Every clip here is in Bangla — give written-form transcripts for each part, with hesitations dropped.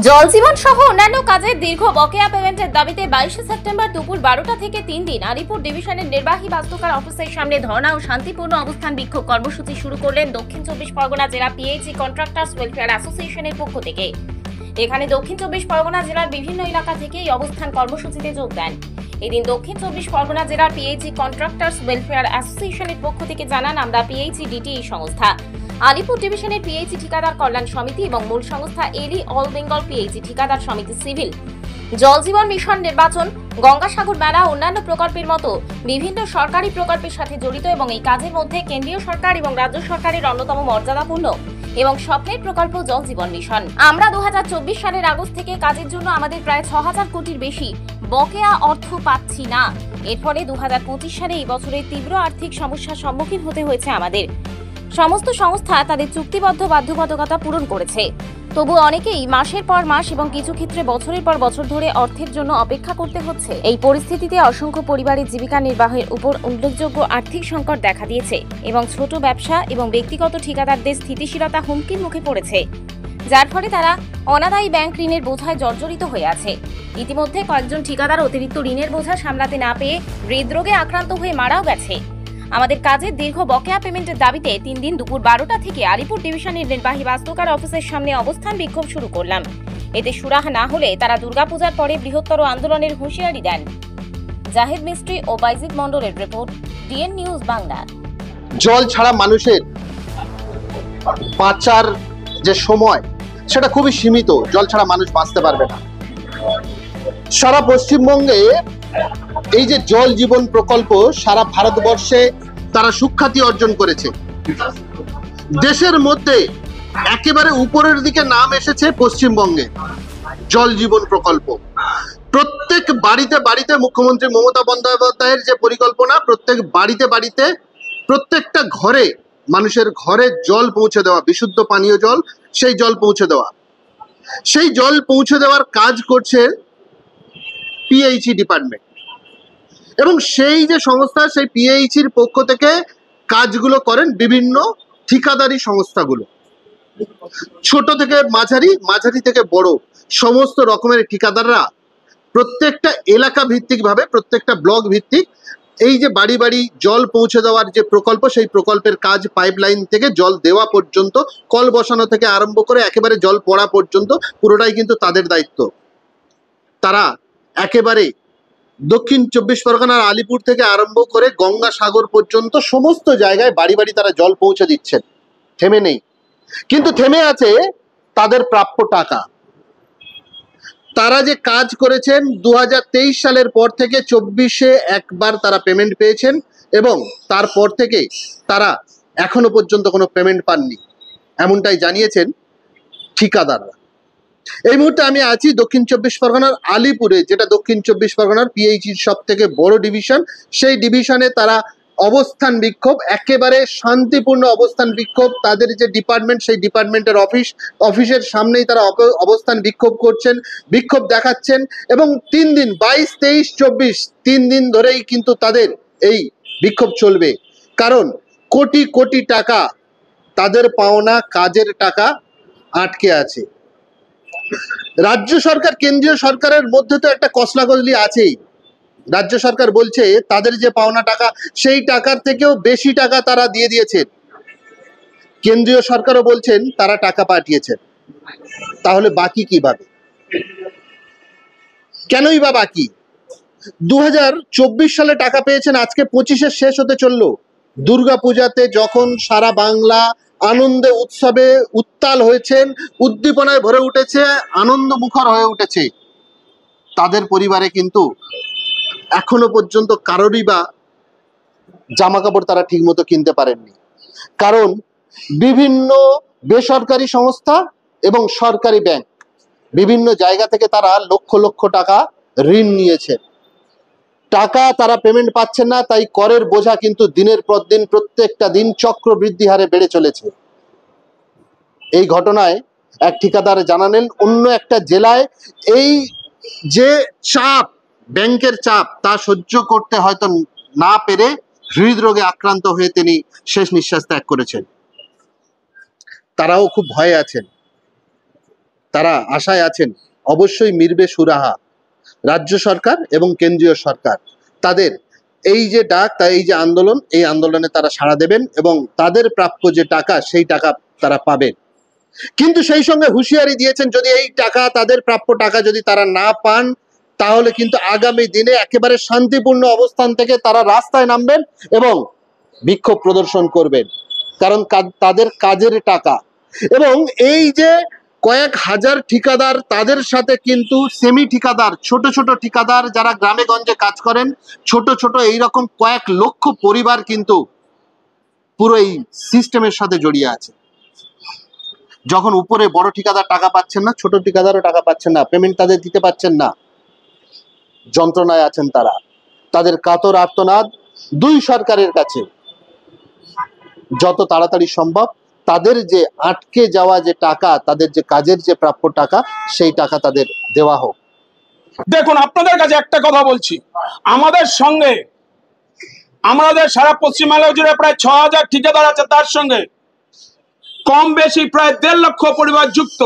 জল জীবন সহ অন্যান্য কাজের দীর্ঘ বকেয়া পেমেন্টের দাবিতে 22 সেপ্টেম্বর দুপুর 12টা থেকে 3 দিন আলিপুর ডিভিশনের নির্বাহী বাস্তুকার অফিসের সামনে ধর্ণা ও শান্তিপূর্ণ অবস্থান বিক্ষোভ কর্মসূচি শুরু করলেন দক্ষিণ 24 পরগনা জেলা পিএইচই কন্ট্রাক্টরস ওয়েলফেয়ার অ্যাসোসিয়েশনের পক্ষ থেকে। এখানে দক্ষিণ 24 পরগনা জেলার বিভিন্ন এলাকা থেকে এই অবস্থান কর্মসূচিতে যোগ দেন। এদিন দক্ষিণ 24 পরগনা জেলার পিএইচই কন্ট্রাক্টরস ওয়েলফেয়ার অ্যাসোসিয়েশনের পক্ষ থেকে জানান, আমরা পিএইচই ডিটিই সংস্থা, আলিপুর ডিভিশনের পিএইচই ঠিকাদার কল্যাণ সমিতি এবং মূল সংস্থা এলি অল বেঙ্গল পিএইচই ঠিকাদার সমিতি সিভিল জল জীবন মিশন নির্বাচন, গঙ্গাসাগর মেলা, অন্যান্য প্রকল্পের মতো বিভিন্ন সরকারি প্রকল্পের সাথে জড়িত এবং এই কাজের মধ্যে কেন্দ্রীয় সরকার এবং রাজ্য সরকারের অন্যতম মর্যাদাপূর্ণ এবং স্বপ্নের প্রকল্প জল জীবন মিশন। আমরা 2024 সালের আগস্ট থেকে কাজের জন্য আমাদের প্রায় 6000 কোটির বেশি বকেয়া অর্থ পাচ্ছি না। এর ফলে 2025 সালে এই বছরের তীব্র আর্থিক সমস্যার সম্মুখীন হতে হয়েছে আমাদের। সমস্ত সংস্থা তাদের চুক্তিবদ্ধ বাধ্যবাধকতা পূরণ করেছে, তবু অনেকেই মাসের পর মাস এবং কিছু ক্ষেত্রে বছরের পর বছর ধরে অর্থের জন্য অপেক্ষা করতে হচ্ছে। এই পরিস্থিতিতে অসংখ্য পরিবারের জীবিকা নির্বাহের উপর উল্লেখযোগ্য আর্থিক সংকট দেখা দিয়েছে এবং ছোট ব্যবসা এবং ব্যক্তিগত ঠিকাদারদের স্থিতিশীলতা হুমকির মুখে পড়েছে, যার ফলে তারা অনাদায়ী ব্যাংক ঋণের বোঝায় জর্জরিত হয়ে আছে। ইতিমধ্যে কয়েকজন ঠিকাদার অতিরিক্ত ঋণের বোঝা সামলাতে না পেয়ে হৃদরোগে আক্রান্ত হয়ে মারাও গেছে। আমাদের কাজের দীর্ঘ বকেয়া পেমেন্টের দাবিতে 3 দিন দুপুর 12টা থেকে আলিপুর ডিভিশনের নির্বাহী বাস্তুকার অফিসের সামনে অবস্থান বিক্ষোভ শুরু করলাম। এতে সুরাহা না হলে তারা দুর্গাপূজার পরে বৃহত্তর আন্দোলনের হুঁশিয়ারি দেন। জাহিদ মিস্ত্রি ও বাইজিদ মন্ডলের রিপোর্ট, ডিএন নিউজ বাংলা। জল ছাড়া মানুষের বাঁচার যে সময় সেটা খুবই সীমিত। জল ছাড়া মানুষ বাঁচতে পারবে না। সারা পশ্চিমবঙ্গে এই যে জল জীবন প্রকল্প সারা ভারতবর্ষে তারা সুখ্যাতি অর্জন করেছে। দেশের মধ্যে একেবারে উপরের দিকে নাম এসেছে পশ্চিমবঙ্গে জল জীবন প্রকল্প। প্রত্যেক বাড়িতে বাড়িতে মুখ্যমন্ত্রী মমতা বন্দ্যোপাধ্যায়ের যে পরিকল্পনা, প্রত্যেক বাড়িতে বাড়িতে প্রত্যেকটা ঘরে মানুষের ঘরে জল পৌঁছে দেওয়া, বিশুদ্ধ পানীয় জল, সেই জল পৌঁছে দেওয়া, সেই জল পৌঁছে দেওয়ার কাজ করছে পিএইচই ডিপার্টমেন্ট। এবং সেই যে সংস্থা, সেই পিএইচির পক্ষ থেকে কাজগুলো করেন বিভিন্ন ঠিকাদারি সংস্থাগুলো। ছোট থেকে মাঝারি, মাঝারি থেকে বড় সমস্ত রকমের ঠিকাদাররা প্রত্যেকটা এলাকা ভিত্তিক ভাবে, প্রত্যেকটা ব্লক ভিত্তিক এই যে বাড়ি বাড়ি জল পৌঁছে দেওয়ার যে প্রকল্প, সেই প্রকল্পের কাজ পাইপলাইন থেকে জল দেওয়া পর্যন্ত, কল বসানো থেকে আরম্ভ করে একেবারে জল পড়া পর্যন্ত পুরোটাই কিন্তু তাদের দায়িত্ব। তারা একেবারে দক্ষিণ 24 পরগনার আলিপুর থেকে আরম্ভ করে গঙ্গাসাগর পর্যন্ত সমস্ত জায়গায় বাড়ি বাড়ি তারা জল পৌঁছে দিচ্ছেন, থেমে নেই। কিন্তু থেমে আছে তাদের প্রাপ্য টাকা। তারা যে কাজ করেছেন 2023 সালের পর থেকে 24-এ একবার তারা পেমেন্ট পেয়েছেন এবং তারপর থেকে তারা এখনো পর্যন্ত কোনো পেমেন্ট পাননি, এমনটাই জানিয়েছেন ঠিকাদাররা। এই মুহূর্তে আমি আছি দক্ষিণ 24 পরগনার আলিপুরে, যেটা দক্ষিণ 24 পরগনার পিএইচির সব থেকে বড় ডিভিশন। সেই ডিভিশনে তারা অবস্থান বিক্ষোভ, একেবারে শান্তিপূর্ণ অবস্থান বিক্ষোভ। তাদের যে ডিপার্টমেন্ট, সেই ডিপার্টমেন্টের অফিসের সামনেই তারা অবস্থান বিক্ষোভ করছেন, বিক্ষোভ দেখাচ্ছেন। এবং 3 দিন 22, 23, 24 3 দিন ধরেই কিন্তু তাদের এই বিক্ষোভ চলবে। কারণ কোটি কোটি টাকা তাদের পাওনা কাজের টাকা আটকে আছে। রাজ্য সরকার কেন্দ্রীয় সরকারের মধ্যে তো একটা কসলাকসলি আছেই। রাজ্য সরকার বলছে তাদের যে পাওনা টাকা, সেই টাকার থেকেও বেশি টাকা তারা দিয়ে দিয়েছেন। কেন্দ্রীয় সরকারও বলছেন তারা টাকা পাঠিয়েছেন। তাহলে বাকি কিভাবে? কেনই বা বাকি? 2024 সালে টাকা পেয়েছেন, আজকে 25-এর শেষ হতে চললো। দুর্গাপূজাতে যখন সারা বাংলা আনন্দে উৎসবে উত্তাল হয়েছেন, উদ্দীপনায় ভরে উঠেছে, আনন্দ মুখর হয়ে উঠেছে, তাদের পরিবারে কিন্তু এখনো পর্যন্ত কারোরই বা জামা কাপড় তারা ঠিক মতো কিনতে পারেননি। কারণ বিভিন্ন বেসরকারি সংস্থা এবং সরকারি ব্যাংক বিভিন্ন জায়গা থেকে তারা লক্ষ লক্ষ টাকা ঋণ নিয়েছেন। টাকা তারা পেমেন্ট পাচ্ছেন না, তাই করের বোঝা কিন্তু দিনের পর দিন, প্রত্যেকটা দিন চক্রবৃদ্ধি হারে বেড়ে চলেছে। এই ঘটনায় এক ঠিকাদার জানালেন, অন্য একটা জেলায় এই যে চাপ, ব্যাংকের চাপ, তা সহ্য করতে হয়তো না পেরে হৃদরোগে আক্রান্ত হয়ে তিনি শেষ নিঃশ্বাস ত্যাগ করেছেন। তারাও খুব ভয়ে আছেন। তারা আশায় আছেন অবশ্যই মিলবে সুরাহা। রাজ্য সরকার এবং কেন্দ্রীয় সরকার তাদের এই যে ডাক, এই যে আন্দোলন, এই আন্দোলনে তারা সাড়া দেবেন এবং তাদের প্রাপ্য যে টাকা সেই টাকা তারা পাবেন। কিন্তু সেই সঙ্গে হুঁশিয়ারি দিয়েছেন যদি এই টাকা, তাদের প্রাপ্য টাকা যদি তারা না পান, তাহলে কিন্তু আগামী দিনে একেবারে শান্তিপূর্ণ অবস্থান থেকে তারা রাস্তায় নামবেন এবং বিক্ষোভ প্রদর্শন করবেন। কারণ তাদের কাজের টাকা এবং এই যে কয়েক হাজার ঠিকাদার, তাদের সাথে কিন্তু সেমি ঠিকাদার, ছোট ছোট ঠিকাদার যারা গ্রামে গঞ্জে কাজ করেন, ছোট ছোট এইরকম কয়েক লক্ষ পরিবার কিন্তু পুরো এই সিস্টেমের সাথে জড়িয়ে আছে। যখন উপরে বড় ঠিকাদার টাকা পাচ্ছেন না, ছোট ঠিকাদারও টাকা পাচ্ছেন না, পেমেন্ট তাদের দিতে পারছেন না, যন্ত্রণায় আছেন তারা। তাদের কাতর আর্তনাদ দুই সরকারের কাছে যত তাড়াতাড়ি সম্ভব তাদের যে আটকে যাওয়া যে টাকা, তাদের যে কাজের যে প্রাপ্য টাকা, সেই টাকা তাদের দেওয়া হোক। দেখুন, আপনাদের কাছে একটা কথা বলছি, আমাদের সঙ্গে আমাদের সারা পশ্চিমবাংলা জুড়ে প্রায় ৬,০০০ ঠিকাদার আছে, তার সঙ্গে কম বেশি প্রায় ১.৫ লক্ষ পরিবার যুক্ত।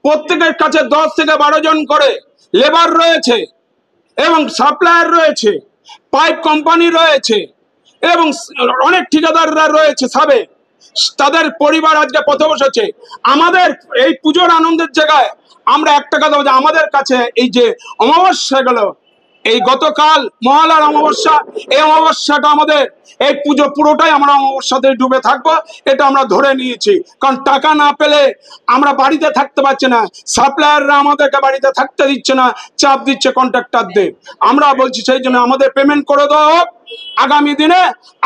প্রত্যেকের কাছে ১০ থেকে ১২ জন করে লেবার রয়েছে এবং সাপ্লায়ার রয়েছে, পাইপ কোম্পানি রয়েছে এবং অনেক ঠিকাদাররা রয়েছে সাবে। তাদের পরিবার আজকে পথে বসেছে। আমাদের এই পুজোর আনন্দের জায়গায় আমরা একটা কথা বলছি, আমাদের কাছে এই যে অমাবস্যা গেল, এই গতকাল মহালয়ার অমাবস্যা, এই অমাবস্যাটা আমাদের এই পুজো পুরোটাই আমরা অমাবস্যাতে ডুবে থাকবো, এটা আমরা ধরে নিয়েছি। কারণ টাকা না পেলে আমরা বাড়িতে থাকতে পারছি না, সাপ্লায়াররা আমাদেরকে বাড়িতে থাকতে দিচ্ছে না, চাপ দিচ্ছে কন্ট্রাক্টরদের। আমরা বলছি সেই জন্য আমাদের পেমেন্ট করে দেওয়া হোক। আগামী দিনে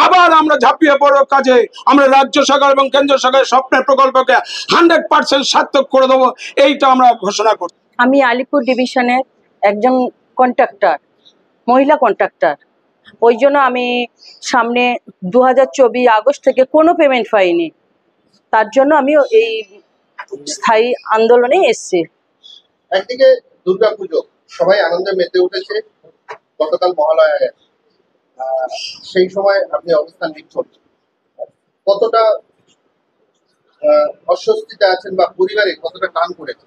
আবার আমরা ঝাঁপিয়ে পড়ব কাজে। আমরা রাজ্য সরকার এবং কেন্দ্র সরকারের স্বপ্নের প্রকল্পকে 100% সার্থক করে দেবো, এইটা আমরা ঘোষণা করছি। আমি আলিপুর ডিভিশনের একজন কন্ট্রাক্টর, মহিলা কন্ট্রাক্টর। ওই জন্য আমি সামনে 2024 আগস্ট থেকে কোনো পেমেন্ট পাইনি, তার জন্য আমি এই স্থায়ী আন্দোলনে এসেছি। একদিকে দুর্গাপুজো, সবাই আনন্দে মেতে উঠেছে, গতকাল মহালয়া গেছে, সেই সময় আপনি অবস্থান নিচ্ছেন, কতটা অস্বস্তিতে আছেন বা পরিবারে কতটা টান পড়েছে?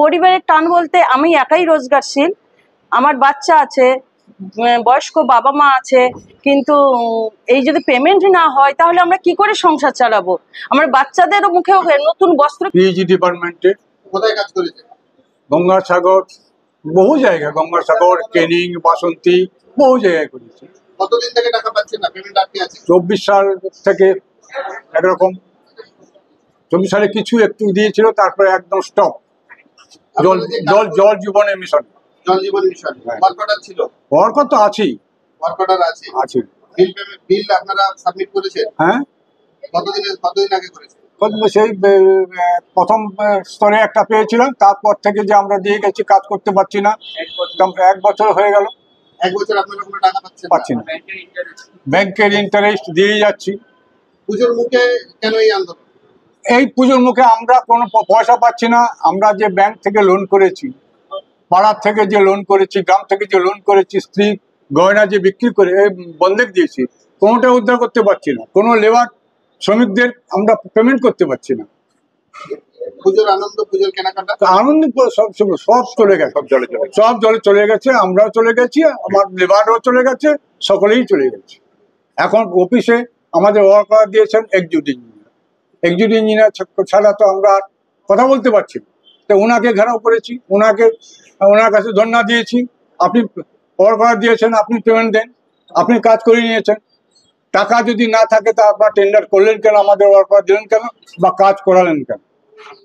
পরিবারের টান বলতে আমি একাই রোজগারশীল, আমার বাচ্চা আছে, বয়স্ক বাবা মা আছে, কিন্তু এই যদি পেমেন্ট না হয় তাহলে আমরা কি করে সংসার চালাবো? আমার বাচ্চাদেরও মুখেও নতুন বস্ত্র। পিএইচডি ডিপার্টমেন্টে কোথায় কাজ করেছে? গঙ্গাসাগর, বহু জায়গায়, গঙ্গাসাগর, কেনিং, বাসন্তী, বহু জায়গায় করেছি। কতদিন থেকে টাকা পাচ্ছেন না, পেমেন্ট আটকে আছে? 24 সাল থেকে একরকম, 24 সালে কিছু একটু দিয়েছিল, তারপরে একদম স্টপ। জল জীবন মিশন, জল জীবন মিশন ওয়ার্কার ছিল, ওয়ার্কার তো আছেই, ওয়ার্কার আছে। বিল আপনারা সাবমিট করেছেন? হ্যাঁ। কতদিন আগে করেছেন? সেই প্রথম স্তরে একটা পেয়েছিলাম, তারপর থেকে যে আমরা দিয়ে গেছি, কাজ করতে পারছি না। 1 বছর হয়ে গেল। 1 বছর আপনারা কোনো টাকা পাচ্ছি না, ব্যাংকের ইন্টারেস্ট দিয়ে যাচ্ছি। পুজোর মুখে কেন এই আন্দোলন? এই পুজোর মুখে আমরা কোনো পয়সা পাচ্ছি না। আমরা যে ব্যাংক থেকে লোন করেছি, পাড়ার থেকে যে লোন করেছি, গ্রাম থেকে যে লোন করেছি, স্ত্রী গয়না যে বিক্রি করে বন্ধক দিয়েছি, কোনোটা উদ্ধার করতে পারছি না। কোনো লেবার শ্রমিকদের আমরা পেমেন্ট করতে পারছি না। পুজোর আনন্দ, পুজোর কেনাকাটা, আনন্দ সব চলে গেছে, সব জলে চলে গেছে। আমরাও চলে গেছি, আমার লেবারও চলে গেছে, সকলেই চলে গেছে। এখন অফিসে আমাদের ওয়ার্কার দিয়েছেন এক্সিকিউটিভ ইঞ্জিনিয়ার ছাড়া তো আমরা কথা বলতে পারছি না। তো ওনাকে ঘেরাও করেছি, ওনার কাছে ধন্যবাদ দিয়েছি, আপনি ওয়ার্কার দিয়েছেন, আপনি পেমেন্ট দেন, আপনি কাজ করে নিয়েছেন। টাকা যদি না থাকে তা আপনার টেন্ডার করলেন কেন, আমাদের ওয়ার্কার দিলেন কেন, বা কাজ করালেন কেন?